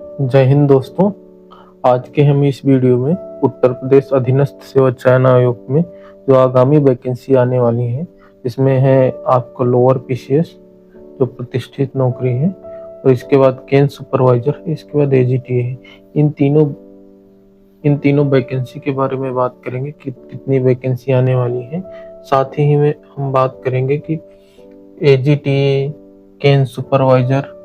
जय हिंद दोस्तों। आज के हम इस वीडियो में उत्तर प्रदेश अधीनस्थ सेवा चयन आयोग में जो आगामी वैकेंसी आने वाली है, इसमें है आपका लोअर पीसीएस जो प्रतिष्ठित नौकरी है, और इसके बाद केन सुपरवाइजर है, इसके बाद एजीटीए है। इन तीनों वैकेंसी के बारे में बात करेंगे कि कितनी वैकेंसी आने वाली है। साथ ही में हम बात करेंगे कि एजीटीए, केन सुपरवाइजर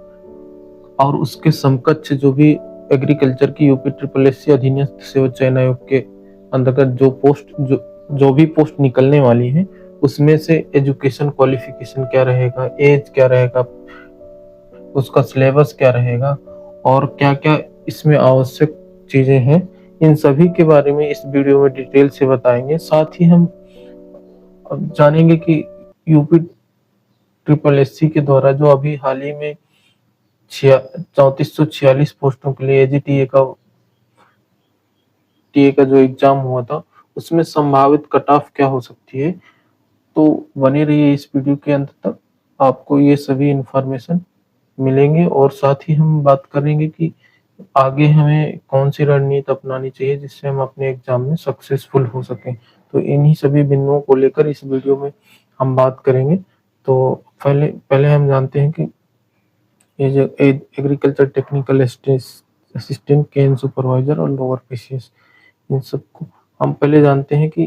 और उसके समकक्ष जो भी एग्रीकल्चर की यूपी ट्रिपल एस सी अधीनस्थ सेवा चयन आयोग के अंतर्गत जो भी पोस्ट निकलने वाली है, उसमें से एजुकेशन क्वालिफिकेशन क्या रहेगा, एज क्या रहेगा, उसका सिलेबस क्या रहेगा और क्या क्या इसमें आवश्यक चीजें हैं, इन सभी के बारे में इस वीडियो में डिटेल से बताएंगे। साथ ही हम जानेंगे कि यूपी ट्रिपल एस सी के द्वारा जो अभी हाल ही में 3446 पोस्टों के लिए एजीटीए का जो एग्जाम हुआ था, उसमें संभावित कट ऑफ क्या हो सकती है। तो बने रहिए इस वीडियो के अंत तक, आपको ये सभी इंफॉर्मेशन मिलेंगे। और साथ ही हम बात करेंगे कि आगे हमें कौन सी रणनीति अपनानी चाहिए जिससे हम अपने एग्जाम में सक्सेसफुल हो सकें। तो इन्हीं सभी बिंदुओं को लेकर इस वीडियो में हम बात करेंगे। तो पहले हम जानते हैं कि ये जो एग्रीकल्चर टेक्निकल असिस्टेंट, केन सुपरवाइजर और लोअर पीसीएस, इन सबको हम पहले जानते हैं कि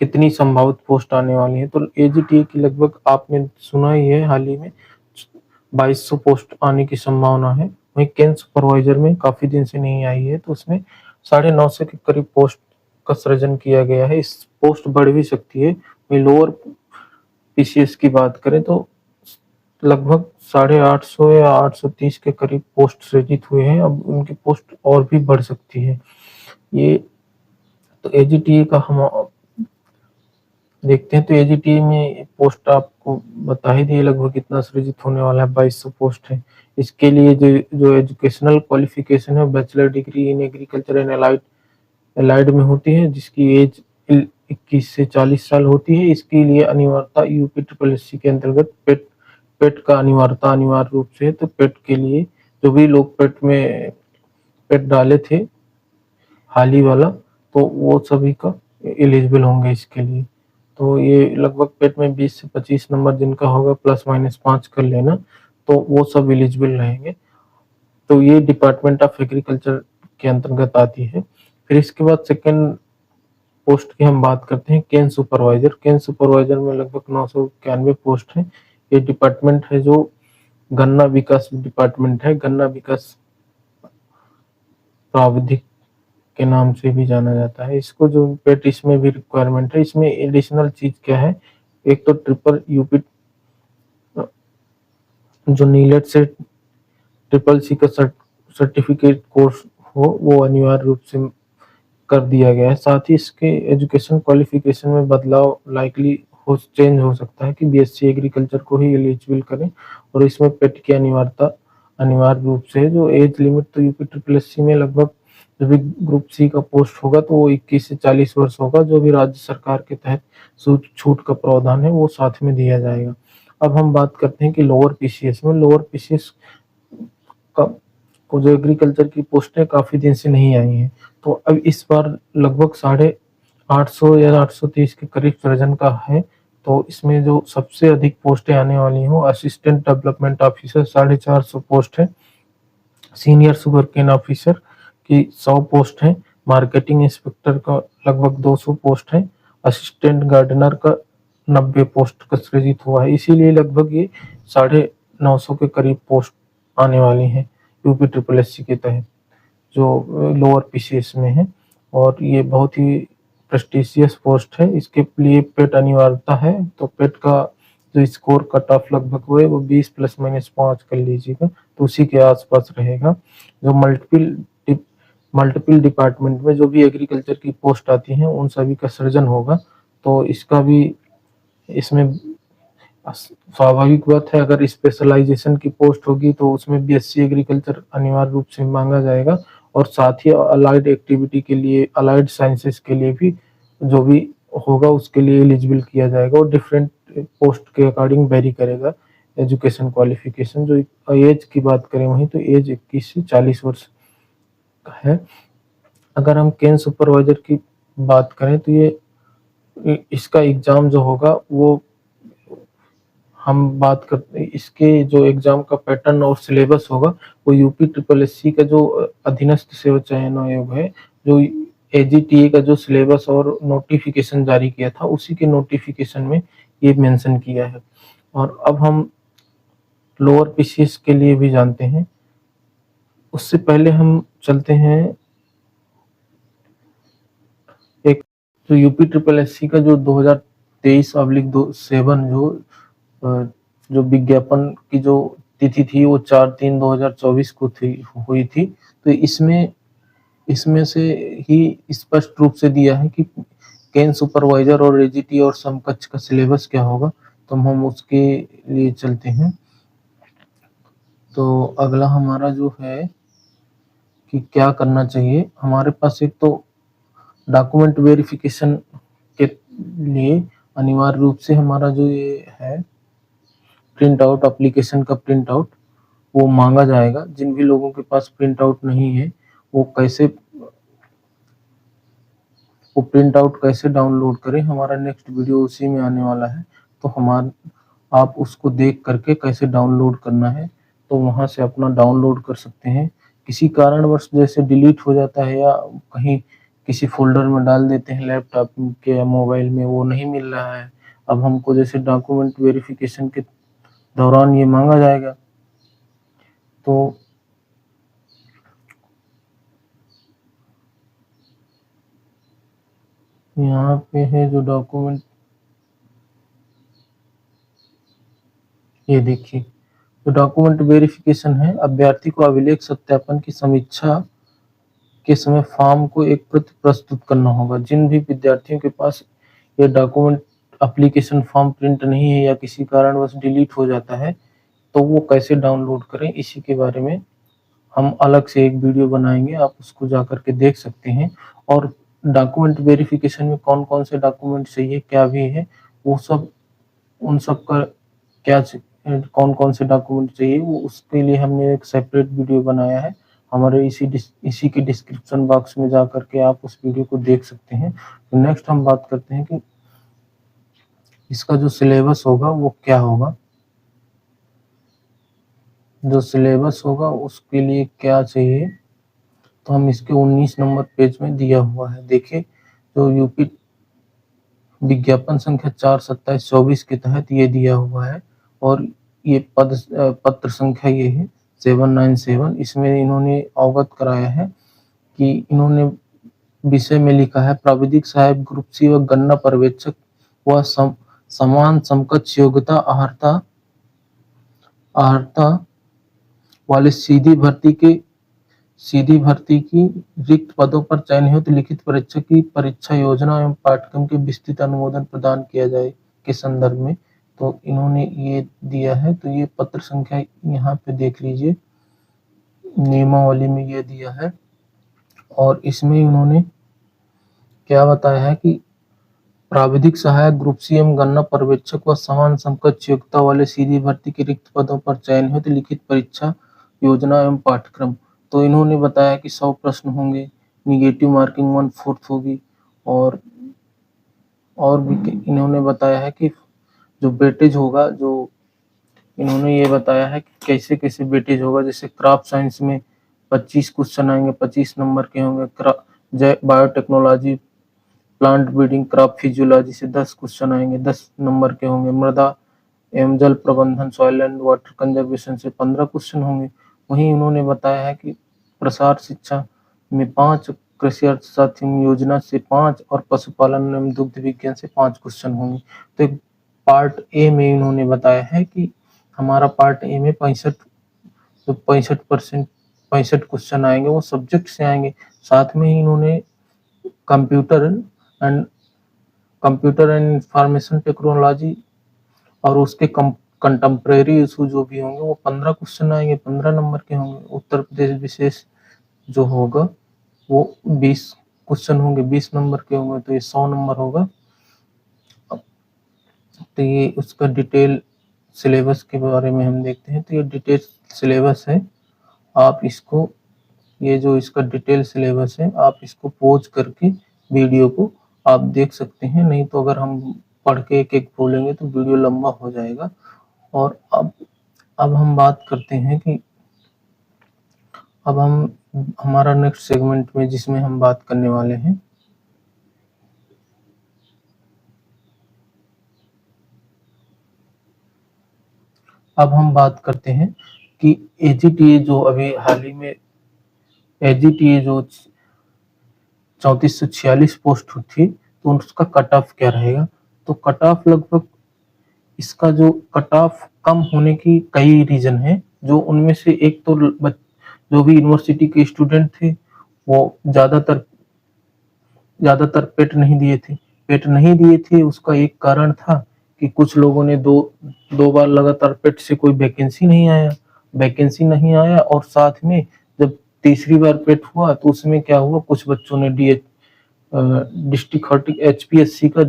कितनी संभावित पोस्ट आने वाली है। तो एजीटीए की लगभग आपने सुना ही है, हाल ही में 2200 पोस्ट आने की संभावना है। वहीं केन सुपरवाइजर में काफी दिन से नहीं आई है, तो उसमें 950 के करीब पोस्ट का सृजन किया गया है। इस पोस्ट बढ़ भी सकती है। वहीं लोअर पीसीएस की बात करें तो लगभग 850 या 830 के करीब पोस्ट सृजित हुए हैं। अब उनकी पोस्ट और भी बढ़ सकती है। ये तो एजीटीए का हम देखते हैं। तो एजीटीए में पोस्ट आपको बता ही दिए लगभग कितना सृजित होने वाला है, 2200 पोस्ट है। इसके लिए जो एजुकेशनल क्वालिफिकेशन है, bachelor degree in agriculture and allied में होती है, जिसकी एज 21 से 40 साल होती है। इसके लिए अनिवार्यता यूपी ट्रिपल एस सी के अंतर्गत पेट का अनिवार्यता अनिवार्य रूप से है। तो पेट के लिए जो भी लोग पेट डाले थे हाल ही वाला, तो वो सभी का एलिजिबल होंगे इसके लिए। तो ये लगभग पेट में 20 से 25 नंबर जिनका होगा, +- 5 कर लेना, तो वो सब एलिजिबल रहेंगे। तो ये डिपार्टमेंट ऑफ एग्रीकल्चर के अंतर्गत आती है। फिर इसके बाद सेकेंड पोस्ट की हम बात करते हैं, केन सुपरवाइजर में लगभग 991 पोस्ट है। ये डिपार्टमेंट है जो गन्ना विकास डिपार्टमेंट है, गन्ना विकास प्राविधिक के नाम से भी जाना जाता है इसको। जो पेट इसमें भी रिक्वायरमेंट है, इसमें एडिशनल चीज क्या है, एक तो ट्रिपल यूपी जो नीलेट से ट्रिपल सी का सर्टिफिकेट कोर्स हो, वो अनिवार्य रूप से कर दिया गया है। साथ ही इसके एजुकेशन क्वालिफिकेशन में बदलाव चेंज हो सकता है कि बीएससी एग्रीकल्चर को ही एलिजिबल करें। और इसमें पेट की अनिवार्यता अनिवार्य रूप से जो एज लिमिट, तो यूपी ट्रिपल एस सी में लगभग जब भी ग्रुप सी का पोस्ट होगा तो वो 21 से 40 वर्ष होगा। जो भी राज्य सरकार के तहत छूट का प्रावधान है वो साथ में दिया जाएगा। अब हम बात करते हैं कि लोअर पीसीएस का जो एग्रीकल्चर की पोस्टें काफी दिन से नहीं आई हैं, तो अब इस बार लगभग 850 या 830 के करीब सृजन का है। तो इसमें जो सबसे अधिक पोस्टें आने वाली हैं वो असिस्टेंट डेवलपमेंट ऑफिसर 450 पोस्ट है, सीनियर शुगर केन ऑफिसर की 100 पोस्ट है, मार्केटिंग इंस्पेक्टर का लगभग 200 पोस्ट है, असिस्टेंट गार्डनर का 90 पोस्ट का सृजित हुआ है। इसीलिए लगभग ये 950 के करीब पोस्ट आने वाली हैं यूपी ट्रिपल एस सी के तहत, जो लोअर पीसीएस में है। और ये बहुत ही प्रेस्टिजियस पोस्ट है। इसके लिए पेट अनिवार्यता है, तो पेट का जो स्कोर कट ऑफ लगभग वो है वो 20 +- 5 कर लीजिएगा, तो उसी के आसपास रहेगा। जो मल्टीपल डिपार्टमेंट में जो भी एग्रीकल्चर की पोस्ट आती हैं उन सभी का सृजन होगा। तो इसका भी इसमें स्वाभाविक बात है, अगर स्पेशलाइजेशन की पोस्ट होगी तो उसमें बीएससी एग्रीकल्चर अनिवार्य रूप से मांगा जाएगा। और साथ ही अलाइड एक्टिविटी के लिए, अलाइड साइंसेस के लिए भी जो भी होगा उसके लिए एलिजिबल किया जाएगा। और डिफरेंट पोस्ट के अकॉर्डिंग वेरी करेगा एजुकेशन क्वालिफिकेशन। जो एज की बात करें वहीं तो एज 21 से 40 वर्ष का है। अगर हम केन सुपरवाइजर की बात करें तो ये इसका एग्जाम जो होगा वो हम बात करते हैं, इसके जो एग्जाम का पैटर्न और सिलेबस होगा वो यूपी ट्रिपल एससी का जो अधीनस्थ सेवा चयन आयोग है, जो एजीटीए का जो सिलेबस और नोटिफिकेशन जारी किया था उसी के नोटिफिकेशन में ये मेंशन किया है। और अब हम लोअर पीसीएस के लिए भी जानते हैं। उससे पहले हम चलते हैं एक जो यूपी ट्रिपल एससी का जो 2023/7 जो विज्ञापन की जो तिथि थी वो 4/3/2024 को हुई थी। तो इसमें से ही स्पष्ट रूप से दिया है कि केन सुपरवाइजर और एजीटी और समकक्ष का सिलेबस क्या होगा। तो हम उसके लिए चलते हैं। तो अगला हमारा जो है कि क्या करना चाहिए, हमारे पास एक तो डॉक्यूमेंट वेरिफिकेशन के लिए अनिवार्य रूप से हमारा जो ये है प्रिंट आउट, एप्लीकेशन का प्रिंट आउट वो मांगा जाएगा। जिन भी लोगों के पास प्रिंट आउट नहीं है वो प्रिंट आउट कैसे डाउनलोड करें, हमारा नेक्स्ट वीडियो उसी में आने वाला है। तो आप उसको देख करके कैसे डाउनलोड करना है तो वहां से अपना डाउनलोड कर सकते हैं। किसी कारणवश जैसे डिलीट हो जाता है या कहीं किसी फोल्डर में डाल देते हैं लैपटॉप के या मोबाइल में, वो नहीं मिल रहा है। अब हमको जैसे डॉक्यूमेंट वेरिफिकेशन के दौरान ये मांगा जाएगा। तो यहाँ पे है जो डॉक्यूमेंट, ये देखिए जो डॉक्यूमेंट वेरिफिकेशन है, अभ्यर्थी को अभिलेख सत्यापन की समीक्षा के समय फॉर्म को एक प्रति प्रस्तुत करना होगा। जिन भी विद्यार्थियों के पास ये डॉक्यूमेंट एप्लीकेशन फॉर्म प्रिंट नहीं है या किसी कारणवश डिलीट हो जाता है तो वो कैसे डाउनलोड करें, इसी के बारे में हम अलग से एक वीडियो बनाएंगे, आप उसको जा करके देख सकते हैं। और डॉक्यूमेंट वेरिफिकेशन में कौन कौन से डॉक्यूमेंट चाहिए, क्या भी है वो सब, उन सब का क्या कौन कौन से डॉक्यूमेंट चाहिए वो उसके लिए हमने एक सेपरेट वीडियो बनाया है। हमारे इसी के डिस्क्रिप्शन बॉक्स में जा करके आप उस वीडियो को देख सकते हैं। तो नेक्स्ट हम बात करते हैं कि इसका जो सिलेबस होगा वो क्या होगा। जो सिलेबस होगा उसके लिए क्या चाहिए तो हम इसके 19 नंबर पेज में दिया हुआ है। देखिए जो यूपी विज्ञापन संख्या 4/27/24 के तहत ये दिया हुआ है और ये पत्र संख्या ये है 797। इसमें इन्होंने अवगत कराया है कि इन्होंने विषय में लिखा है प्राविधिक सहायक ग्रुप सी व गन्ना पर्यवेक्षक व समान समकक्ष योग्यता अहर्ता वाले सीधी भर्ती की रिक्त पदों पर चयन हेतु लिखित परीक्षा की परीक्षा योजना एवं पाठ्यक्रम के विस्तृत अनुमोदन प्रदान किया जाए के संदर्भ में तो इन्होंने ये दिया है। तो ये पत्र संख्या यहाँ पे देख लीजिए, नियमावली में ये दिया है और इसमें उन्होंने क्या बताया है कि प्राविधिक सहायक ग्रुप सी एवं गन्ना पर्यवेक्षक व समान समकक्ष योग्यता वाले सीधी भर्ती के रिक्त पदों पर चयन हेतु लिखित परीक्षा योजना एवं पाठ्यक्रम। तो इन्होंने बताया कि 100 प्रश्न होंगे, निगेटिव मार्किंग 1/4 होगी और भी इन्होंने बताया है कि जो वेटेज होगा, जो इन्होंने ये बताया है कि कैसे कैसे वेटेज होगा। जैसे क्राफ्ट साइंस में 25 क्वेश्चन आएंगे, 25 नंबर के होंगे। Biotechnology, plant breeding, crop physiology से 10 क्वेश्चन आएंगे, 10 नंबर के होंगे। मृदा एवं जल प्रबंधन, सॉइल एंड वाटर कंजर्वेशन से 15 क्वेश्चन होंगे। वहीं उन्होंने बताया है कि प्रसार शिक्षा में 5, कृषि अर्थशास्त्र योजना से 5 और पशुपालन एवं दुग्ध विज्ञान से 5 क्वेश्चन होंगे। तो एक पार्ट ए में इन्होंने बताया है कि हमारा पार्ट ए में 65 क्वेश्चन आएंगे, वो सब्जेक्ट से आएंगे। साथ में ही इन्होंने कंप्यूटर एंड इंफॉर्मेशन टेक्नोलॉजी और उसके कंटेम्प्रेरी इशू जो भी होंगे वो 15 क्वेश्चन आएंगे, 15 नंबर के होंगे। उत्तर प्रदेश विशेष जो होगा वो 20 क्वेश्चन होंगे, 20 नंबर के होंगे, तो ये 100 नंबर होगा। तो ये उसका डिटेल सिलेबस के बारे में हम देखते हैं तो ये डिटेल सिलेबस है। आप इसको, ये जो इसका डिटेल सिलेबस है, आप इसको पॉज करके वीडियो को आप देख सकते हैं, नहीं तो अगर हम पढ़ के एक-एक बोलेंगे तो वीडियो लंबा हो जाएगा। और अब हम बात करते हैं कि अब हम हमारा नेक्स्ट सेगमेंट में जिसमें हम बात करने वाले हैं, अब हम बात करते हैं कि एजीटीए जो अभी हाल ही में एजीटीए जो 3446 पोस्ट थी, तो उसका कट ऑफ क्या रहेगा। तो कट ऑफ लगभग, इसका जो कट ऑफ कम होने की कई रीजन है, जो उनमें से एक तो जो भी यूनिवर्सिटी के स्टूडेंट थे वो ज्यादातर पेट नहीं दिए थे। उसका एक कारण था कि कुछ लोगों ने दो बार लगातार पेट से कोई वैकेंसी नहीं आया, और साथ में जब तीसरी बार पेट हुआ तो उसमें क्या हुआ, कुछ बच्चों ने डिस्ट्रिक्ट एचपीएससी का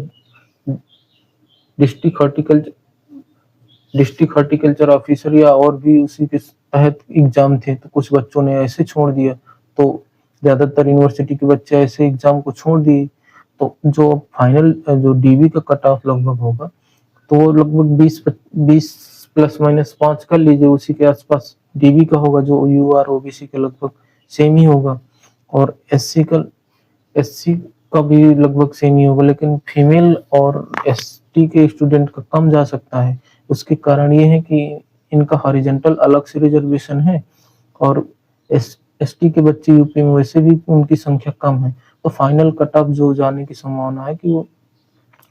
डिस्ट्रिक्ट हॉर्टिकल्चर ऑफिसर या और भी उसी के तहत एग्जाम थे, तो कुछ बच्चों ने ऐसे छोड़ दिया। तो ज्यादातर यूनिवर्सिटी के बच्चे ऐसे एग्जाम को छोड़ दिए। तो जो फाइनल जो डीवी का कट ऑफ लगभग होगा, तो वो लगभग 20 प्लस माइनस 5 कर लीजिए, उसी के आसपास डीवी का होगा, जो यूआर ओबीसी के लगभग सेम ही होगा। और एससी का भी लगभग सेम ही होगा, लेकिन फीमेल और एसटी के स्टूडेंट का कम जा सकता है। उसके कारण ये है कि इनका हॉरिजॉन्टल अलग से रिजर्वेशन है, और एसटी के बच्चे यूपी में वैसे भी उनकी संख्या कम है। तो फाइनल कट ऑफ जो जाने की संभावना है कि वो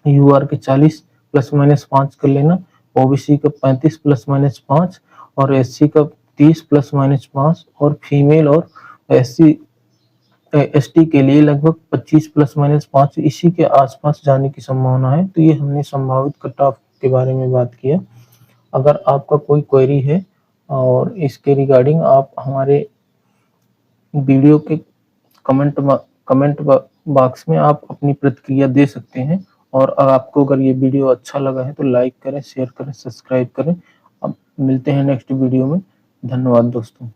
यूआर के 40 प्लस माइनस 5 कर लेना, ओबीसी का 35 प्लस माइनस 5, और एससी का 30 प्लस माइनस 5, और फीमेल और एसटी के लिए लगभग 25 प्लस माइनस 5, इसी के आसपास जाने की संभावना है। तो ये हमने संभावित कट ऑफ के बारे में बात किया। अगर आपका कोई क्वेरी है और इसके रिगार्डिंग, आप हमारे वीडियो के कमेंट बॉक्स में आप अपनी प्रतिक्रिया दे सकते हैं। और आपको अगर ये वीडियो अच्छा लगा है तो लाइक करें, शेयर करें, सब्सक्राइब करें। अब मिलते हैं नेक्स्ट वीडियो में। धन्यवाद दोस्तों।